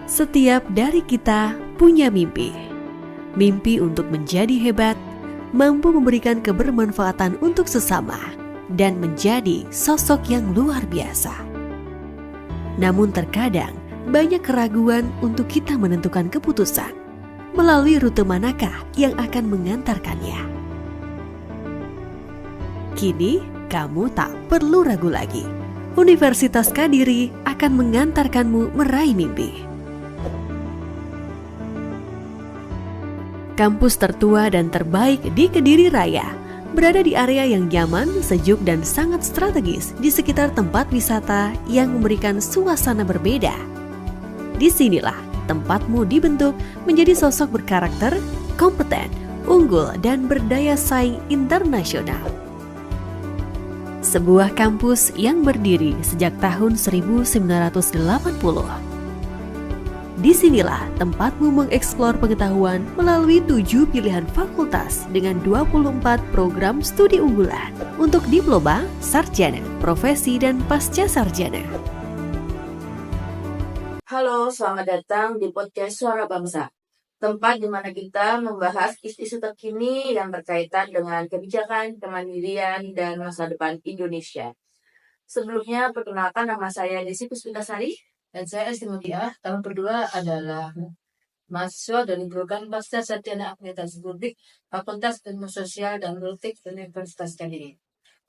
Setiap dari kita punya mimpi. Mimpi untuk menjadi hebat, mampu memberikan kebermanfaatan untuk sesama, dan menjadi sosok yang luar biasa. Namun terkadang banyak keraguan untuk kita menentukan keputusan melalui rute manakah yang akan mengantarkannya. Kini kamu tak perlu ragu lagi. Universitas Kadiri akan mengantarkanmu meraih mimpi. Kampus tertua dan terbaik di Kediri Raya berada di area yang nyaman, sejuk, dan sangat strategis di sekitar tempat wisata yang memberikan suasana berbeda. Disinilah tempatmu dibentuk menjadi sosok berkarakter, kompeten, unggul, dan berdaya saing internasional. Sebuah kampus yang berdiri sejak tahun 1980. Disinilah tempatmu mengeksplor pengetahuan melalui 7 pilihan fakultas dengan 24 program studi unggulan untuk diploma, sarjana, profesi, dan pasca sarjana. Halo, selamat datang di podcast Suara Bangsa, tempat di mana kita membahas isu-isu terkini yang berkaitan dengan kebijakan, kemandirian, dan masa depan Indonesia. Sebelumnya, perkenalkan nama saya Desi Puspitasari. Dan saya Esti Mutia. Tahun kedua adalah mahasiswa dari program Pasca Sarjana Administrasi Publik Fakultas Ilmu Sosial dan Politik Universitas Kediri.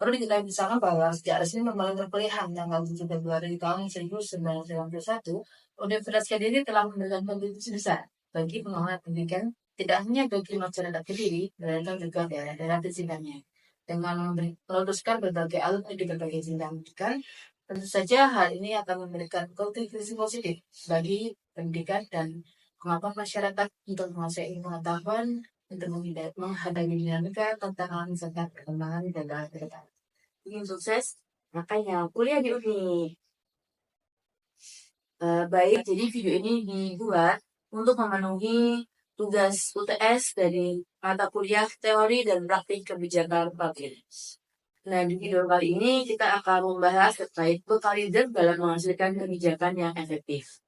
Perlu diketahui bersama bahwa sejak resmi memulai perkuliahan tanggal 7 Februari tahun 1991, Universitas Kediri telah memberikan kontribusi besar bagi pengembangan pendidikan tidak hanya bagi masyarakat Kediri, melainkan juga daerah-daerah di sekitarnya. Dengan meluluskan berbagai alumni di berbagai jenjang pendidikan, tentu saja hal ini akan memberikan kontribusi positif bagi pendidikan dan kemampuan masyarakat untuk menguasai pengetahuan untuk menghadapi dinamika, tantangan, serta perkembangan daerah ke depan. Ingin sukses, makanya kuliah di UNI. Baik, jadi video ini dibuat untuk memenuhi tugas UTS dari mata kuliah teori dan praktik kebijakan publik. Nah, di video kali ini kita akan membahas terkait bekal leader dalam menghasilkan kebijakan yang efektif.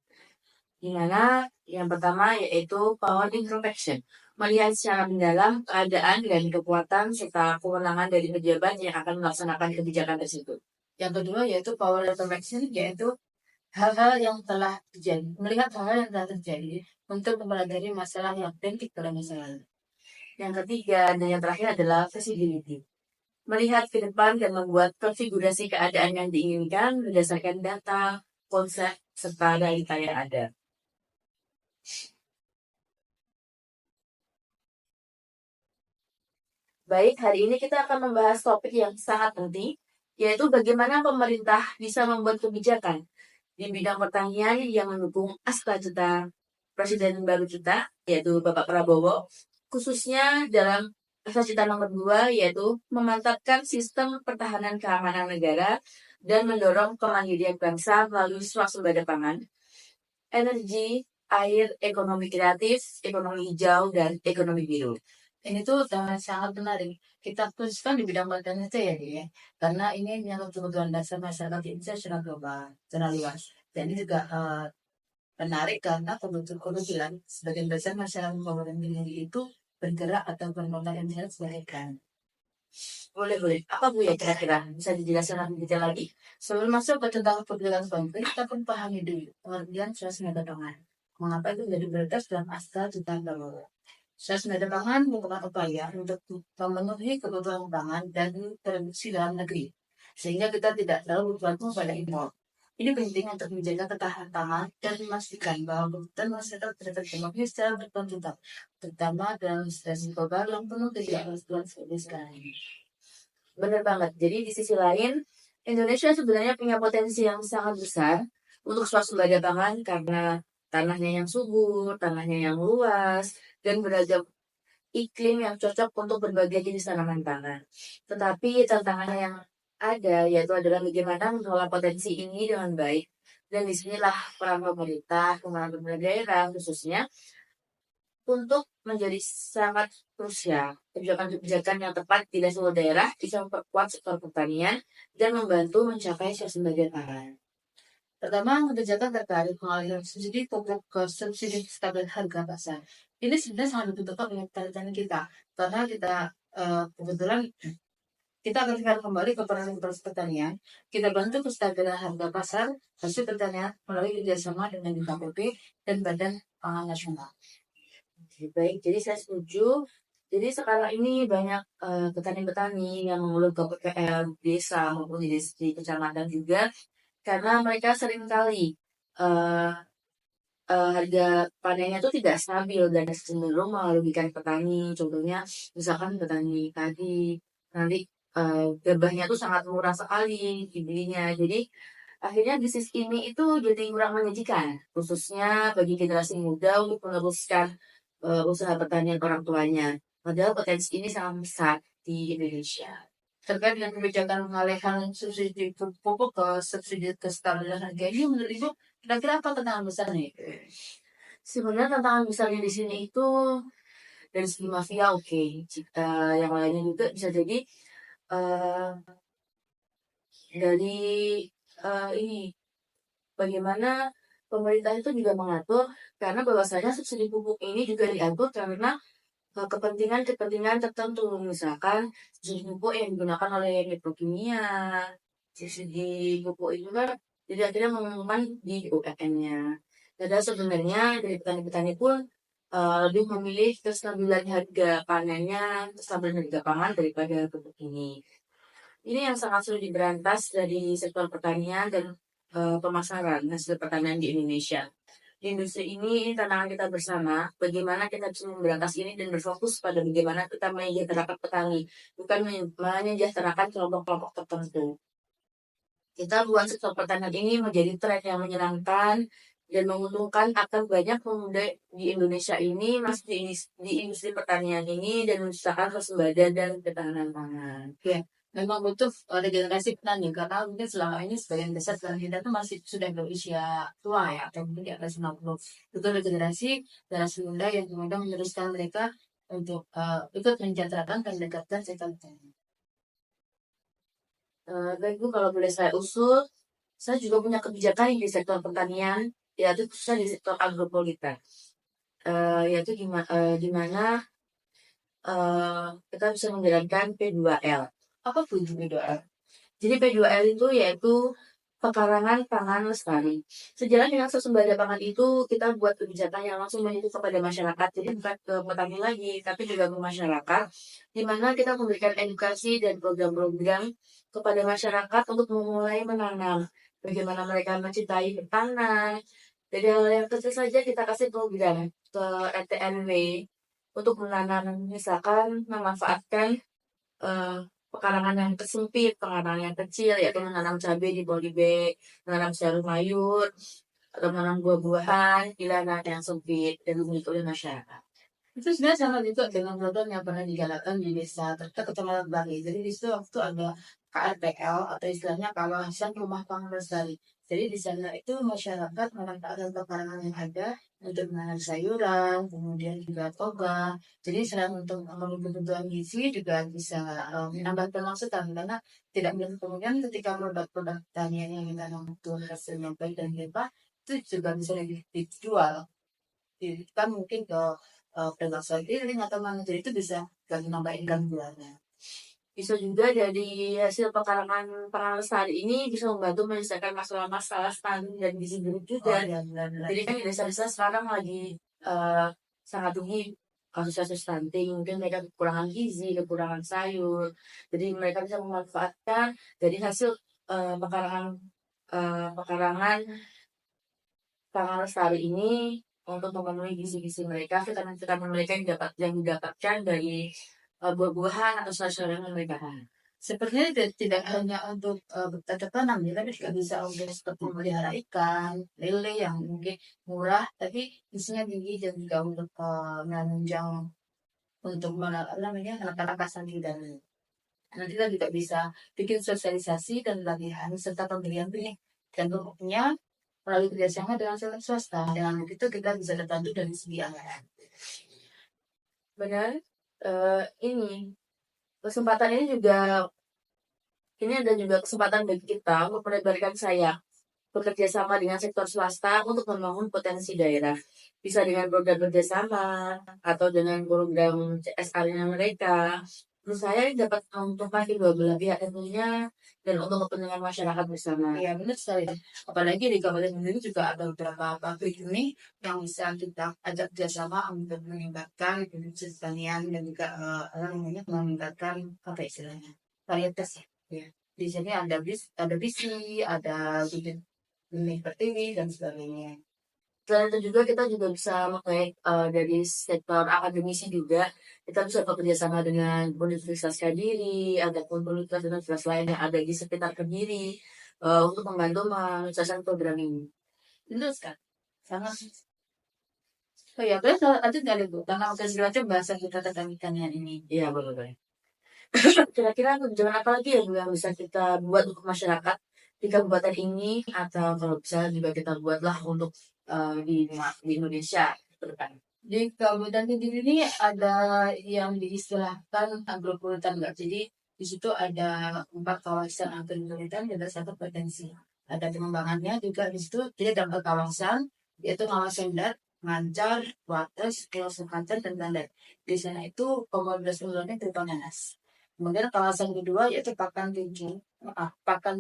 Di mana yang pertama yaitu power introspection, melihat secara mendalam keadaan dan kekuatan serta kewenangan dari pejabat yang akan melaksanakan kebijakan tersebut. Yang kedua yaitu power reflection, yaitu hal-hal yang telah terjadi, melihat hal-hal yang telah terjadi untuk mempelajari masalah yang identik pada masa lalu. Yang ketiga dan yang terakhir adalah feasibility, melihat ke depan dan membuat konfigurasi keadaan yang diinginkan berdasarkan data, konsep, serta realita yang ada. Baik, hari ini kita akan membahas topik yang sangat penting, yaitu bagaimana pemerintah bisa membuat kebijakan di bidang pertanian yang mendukung cita Presiden baru kita, yaitu Bapak Prabowo, khususnya dalam cita nomor 2, yaitu memantapkan sistem pertahanan keamanan negara dan mendorong kemandirian bangsa melalui swasembada pangan, energi, air, ekonomi kreatif, ekonomi hijau, dan ekonomi biru. Ini tuh sangat menarik. Kita khususkan di bidang pertanian itu ya, karena ini menyangkut kebutuhan dasar masyarakat Indonesia secara global, secara luas. Dan ini juga menarik karena kebetulan sebagian besar masyarakat Kabupaten Kediri itu bergerak atau bermodal yang sebagai ikan. Boleh. Apa Bu ya kira-kira? Bisa dijelaskan lebih detail lagi? Sebelum masuk ke tentang kebijakan konkret, kita pun pahami dulu pengertian swasembada pangan. Mengapa itu menjadi prioritas dalam Astra Cita Prabowo? Swasembada pangan merupakan upaya untuk memenuhi kebutuhan pangan dan produksi dalam negeri, sehingga kita tidak terlalu bergantung pada impor. Ini penting untuk menjaga ketahanan pangan dan memastikan bahwa kebutuhan masyarakat dapat terpenuhi secara berkelanjutan, terutama dalam situasi global yang penuh ketidakpastian seperti sekarang ini. Benar banget. Jadi di sisi lain, Indonesia sebenarnya punya potensi yang sangat besar untuk swasembada pangan karena tanahnya yang subur, tanahnya yang luas, dan beragam iklim yang cocok untuk berbagai jenis tanaman pangan. Tetapi tantangannya yang ada yaitu adalah bagaimana mengelola potensi ini dengan baik. Dan disinilah peran pemerintah, pemerintah daerah khususnya untuk menjadi sangat krusial. Kebijakan-kebijakan yang tepat di level daerah bisa memperkuat sektor pertanian dan membantu mencapai swasembada pangan. Pertama, kebijakan terkait pengalihan subsidi pupuk ke subsidi stabil harga pasar. Ini sebenarnya sangat dibutuhkan oleh petani kita, karena kebetulan kita akan kembali ke peran pertanian. Kita bantu kestabilan harga pasar hasil pertanian melalui kerjasama dengan BKPP dan Badan Pangan Nasional. Oke, baik, jadi saya setuju. Jadi sekarang ini banyak petani-petani yang mengeluh ke PPL desa maupun di kecamatan juga karena mereka seringkali eh harga panennya itu tidak stabil dan cenderung merugikan petani. Contohnya, misalkan petani padi, nanti gabahnya tuh sangat murah sekali dibelinya. Jadi akhirnya bisnis ini itu jadi kurang menjanjikan, khususnya bagi generasi muda untuk meneruskan usaha pertanian orang tuanya. Padahal potensi ini sangat besar di Indonesia. Terkait dengan kebijakan pengalihan subsidi pupuk ke subsidi kestabilan harga ini, menurut Ibu, kira-kira apa tantangan besarnya? Sebenarnya tantangan besarnya di sini itu dari segi mafia oke. Yang lainnya juga bisa jadi eh, dari ini bagaimana pemerintah itu juga mengatur karena bahwasanya subsidi pupuk ini juga diatur karena kepentingan-kepentingan tertentu, misalkan subsidi pupuk yang digunakan oleh Petrokimia, subsidi pupuk itu kan jadi akhirnya mengumumkan di UPN-nya. Padahal sebenarnya dari petani-petani pun lebih memilih kestabilan harga panennya, kestabilan harga pangan daripada pupuk ini. Ini yang sangat sulit diberantas dari sektor pertanian dan pemasaran hasil pertanian di Indonesia. Di industri ini tantangan kita bersama, bagaimana kita bisa memberantas ini dan berfokus pada bagaimana kita menyejahterakan petani, bukan menyejahterakan kelompok-kelompok tertentu. Kita buat sektor pertanian ini menjadi tren yang menyenangkan dan menguntungkan akan banyak pemuda di Indonesia ini masuk di industri pertanian ini dan menciptakan swasembada dan ketahanan pangan. Ya, memang butuh regenerasi petani, karena mungkin selama ini sebagian besar petani kita tuh masih sudah berusia tua ya, atau mungkin di atas 60. Itu regenerasi generasi muda yang kemudian meneruskan mereka untuk ikut menjantarakan dan meningkatkan sektor petani. Baik Bu, kalau boleh saya usul, saya juga punya kebijakan di sektor pertanian, yaitu khususnya di sektor agropolitan. Yaitu di mana kita bisa menjalankan P2L. Apa pun P2L? Jadi P2L itu yaitu pekarangan pangan lestari. Sejalan dengan swasembada pangan itu, kita buat kebijakan yang langsung menyentuh kepada masyarakat. Jadi bukan ke petani lagi, tapi juga ke masyarakat. Di mana kita memberikan edukasi dan program-program kepada masyarakat untuk memulai menanam. Bagaimana mereka mencintai tanah. Dari hal yang kecil saja kita kasih program ke RT RW untuk menanam, misalkan memanfaatkan eh, pekarangan yang tersempit, pekarangan yang kecil, yaitu menanam cabai di polybag, menanam sayur mayur, atau menanam buah-buahan di lahan yang sempit dan dimiliki oleh masyarakat. Itu sebenarnya sama juga dengan program yang pernah digalakkan di desa terdekat Kecamatan Bali. Jadi di situ waktu ada KRPL atau istilahnya kawasan rumah pangan lestari. Jadi di sana itu masyarakat memanfaatkan pekarangan yang ada untuk menanam sayuran, kemudian juga toga. Jadi selain untuk memenuhi kebutuhan gizi juga bisa menambah pemasukan, karena tidak menutup kemungkinan ketika produk-produk pertanian yang kita itu hasilnya baik dan limpah itu juga bisa dijual. Kan mungkin ke pedagang keliling atau mana, jadi itu bisa gak nambah income bulannya. Bisa juga dari hasil pekarangan pangan lestari ini bisa membantu menyelesaikan masalah-masalah stunting dan gizi buruk juga. Iya, benar-benar. Jadi kan di desa-desa sekarang lagi sangat tinggi kasus-kasus stunting, mungkin mereka kekurangan gizi, kekurangan sayur. Jadi mereka bisa memanfaatkan dari hasil pekarangan pekarangan pangan lestari ini untuk memenuhi gizi-gizi mereka, vitamin-vitamin mereka yang didapatkan dari buah-buahan atau sayur-sayuran yang mereka tanam. Sepertinya tidak hanya untuk bercocok tanam ya, tapi juga bisa untuk seperti melihara ikan, lele yang mungkin murah tapi isinya tinggi, dan juga untuk menunjang untuk anak-anak santri dan nanti kita juga bisa bikin sosialisasi dan latihan serta pembelian benih dan pupuknya melalui kerjasama dengan sektor swasta. Dengan begitu kita bisa terbantu dari segi anggaran. Benar. Ini kesempatan ini ada juga kesempatan bagi kita untuk melebarkan sayap bekerja sama dengan sektor swasta untuk membangun potensi daerah. Bisa dengan program kerjasama atau dengan program CSR-nya mereka. Menurut saya ini dapat menguntungkan kedua belah pihak tentunya dan untuk kepentingan masyarakat bersama. Iya benar sekali. Apalagi di kabupaten sendiri juga ada beberapa pabrik ini yang bisa kita ajak kerjasama untuk meningkatkan produksi pertanian dan juga meningkatkan apa istilahnya varietas ya. Ya. Di sini ada bisi, ada bibit benih pertiwi dan sebagainya. Selain itu juga kita juga bisa mengait dari sektor akademisi juga. Kita bisa bekerja sama dengan Universitas Kediri ataupun universitas lain yang ada di sekitar Kediri untuk membantu menyukseskan program ini. Benar sekali. Sangat. Oh ya, berarti lanjut nggak nih Bu? Tentang segala macam bahasa kita tentang ikannya ini. Iya, boleh. Kira-kira kebijakan apa lagi ya Bu yang bisa kita buat untuk masyarakat di kabupaten ini atau kalau bisa juga kita buatlah untuk di Indonesia ke depan. Di Kabupaten Kediri ini ada yang diistilahkan agropulitan nggak? Jadi di situ ada 4 kawasan agropulitan dan 1 potensi. Ada pengembangannya juga di situ. Jadi ada 4 kawasan, yaitu kawasan dat, Ngancar, Wates, kawasan Kancar, dan Tandat. Di sana itu komoditas unggulannya berupa nanas. Kemudian kawasan kedua yaitu Pakan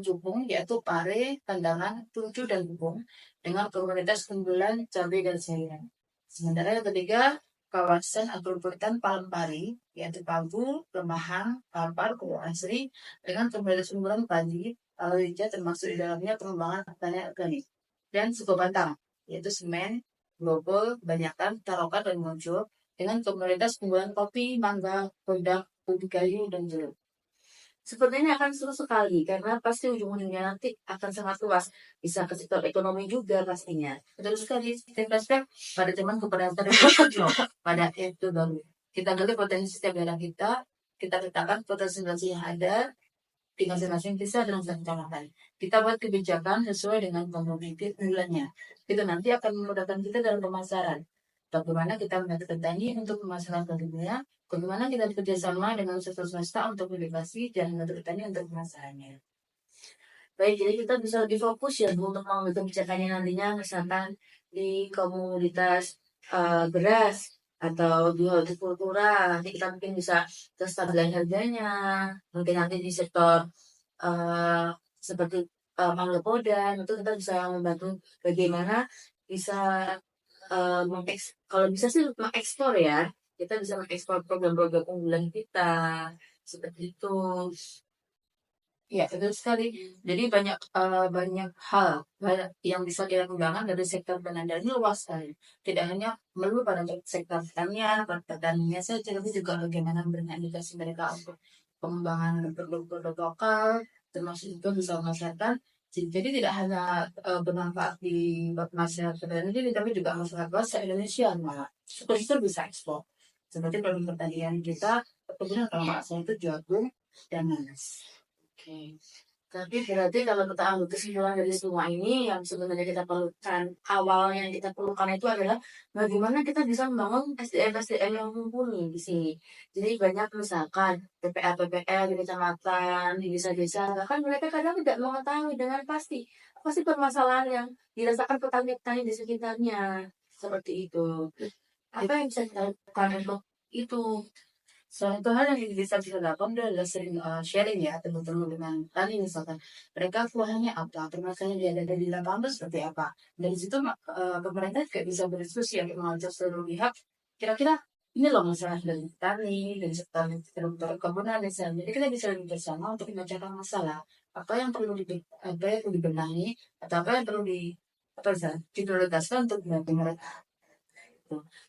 Jupung, yaitu pare, kandangan, tuncu, dan bubung dengan komoditas unggulan cabai dan sayuran. Sementara yang ketiga, kawasan agropulitan Palempari, yaitu Pagu, Lemahang, Palpar, Kepulauan Asri, dengan komoditas unggulan padi, palawija termasuk di dalamnya pengembangan pertanian organik. Dan suku Bantang, yaitu semen, grogol, banyakan, tarokat, dan muncul, dengan komoditas unggulan kopi, mangga, kodok, ubi kayu, dan jeruk. Sepertinya akan seru sekali karena pasti ujung-ujungnya nanti akan sangat luas. Bisa ke sektor ekonomi juga pastinya. Betul sekali, flashback pada zaman keberatan pada itu baru. Kita gali potensi setiap daerah kita letakkan potensi yang ada di masing-masing desa dan kecamatan. Kita buat kebijakan sesuai dengan komoditi unggulannya. Itu nanti akan memudahkan kita dalam pemasaran. Bagaimana kita membantu petani untuk memasarkan produknya, bagaimana kita bekerjasama dengan sektor swasta untuk edukasi dan membantu petani untuk pemasarannya. Baik, jadi kita bisa lebih fokus ya Bu, untuk mengambil kebijakannya nantinya misalkan di komunitas beras atau di hortikultura. Nanti kita mungkin bisa kestabilan harganya. Mungkin nanti di sektor seperti mangga itu kita bisa membantu bagaimana bisa kalau bisa sih mengekspor ya. Kita bisa mengekspor program-program unggulan kita seperti itu. Ya, betul sekali. Jadi banyak hal yang bisa kita kembangkan dari sektor pertanian ini luas sekali. Tidak hanya melulu pada sektor pertaniannya saja, tapi juga bagaimana memberikan edukasi mereka untuk pengembangan produk-produk lokal, termasuk juga bisa memasarkan. Jadi tidak hanya bermanfaat di masyarakat pertanian ini, tapi juga masyarakat luas se-Indonesia. Nah, itu bisa ekspor. Seperti produk pertanian kita, kemudian kalau nggak salah itu jagung dan nanas. Oke. Tapi berarti kalau kita ambil kesimpulan dari semua ini yang sebenarnya kita perlukan, awalnya yang kita perlukan itu adalah bagaimana kita bisa membangun SDM-SDM yang mumpuni di sini. Jadi banyak misalkan PPA-PPL di kecamatan, di desa-desa, bahkan mereka kadang tidak mengetahui dengan pasti apa sih permasalahan yang dirasakan petani-petani di sekitarnya. Seperti itu. Apa yang bisa kita lakukan untuk itu? Satu hal yang bisa kita lakukan adalah sering sharing ya teman-teman dengan tadi misalkan mereka keluhannya apa, permasalahan yang ada di lapangan itu seperti apa. Dari situ pemerintah juga bisa berdiskusi untuk mengajak seluruh pihak. Kira-kira ini loh masalah dari tani, dari sektor perkebunan misalnya. Jadi kita bisa bersama untuk memecahkan masalah apa yang perlu dibenahi atau apa yang perlu diprioritaskan untuk mereka.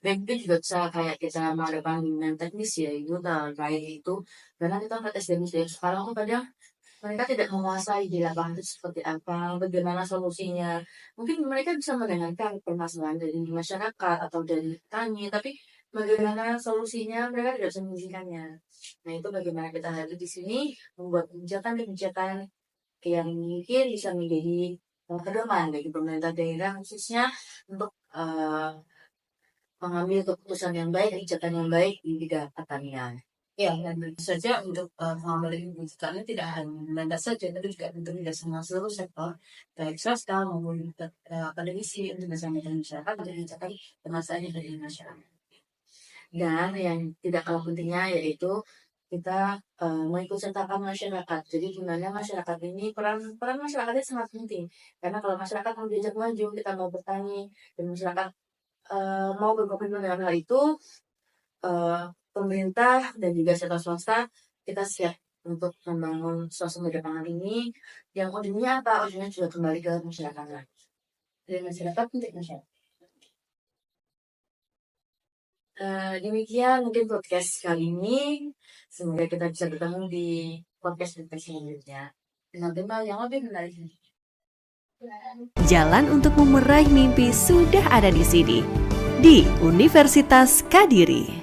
Mungkin juga bisa kayak kita mengadakan bimbingan teknis ya itu terkait itu karena kita ngeliat SDM sekarang tuh kadang mereka tidak menguasai di lapangan itu seperti apa, bagaimana solusinya. Mungkin mereka bisa mendengarkan permasalahan dari masyarakat atau dari petani, tapi bagaimana solusinya mereka tidak bisa mengizinkannya. Nah itu bagaimana kita hadir di sini membuat kebijakan-kebijakan yang mungkin bisa menjadi pedoman bagi pemerintah daerah khususnya untuk mengambil keputusan yang baik, kebijakan yang baik di bidang pertanian. Ya, dan tentu saja untuk pengambil ilmu digital ini tidak hanya Belanda saja, tapi juga tentunya dari semua seluruh sektor, baik swasta maupun akademisi, untuk bisa menjadi masyarakat, untuk mencapai permasalahan yang ada di masyarakat. Dan yang tidak kalah pentingnya yaitu kita mengikut sertakan masyarakat. Jadi gimana masyarakat ini, peran masyarakatnya sangat penting. Karena kalau masyarakat mau diajak maju, kita mau bertani, dan masyarakat mau berkomitmen dengan hal itu, pemerintah dan juga sektor swasta, kita siap untuk membangun swasembada pangan ini, yang ujungnya apa? Ujungnya juga kembali ke masyarakat. Dari masyarakat untuk masyarakat. Demikian mungkin podcast kali ini. Semoga kita bisa bertemu di podcast selanjutnya. Dengan tema yang lebih menarik. Jalan untuk memeraih mimpi sudah ada di sini, di Universitas Kadiri.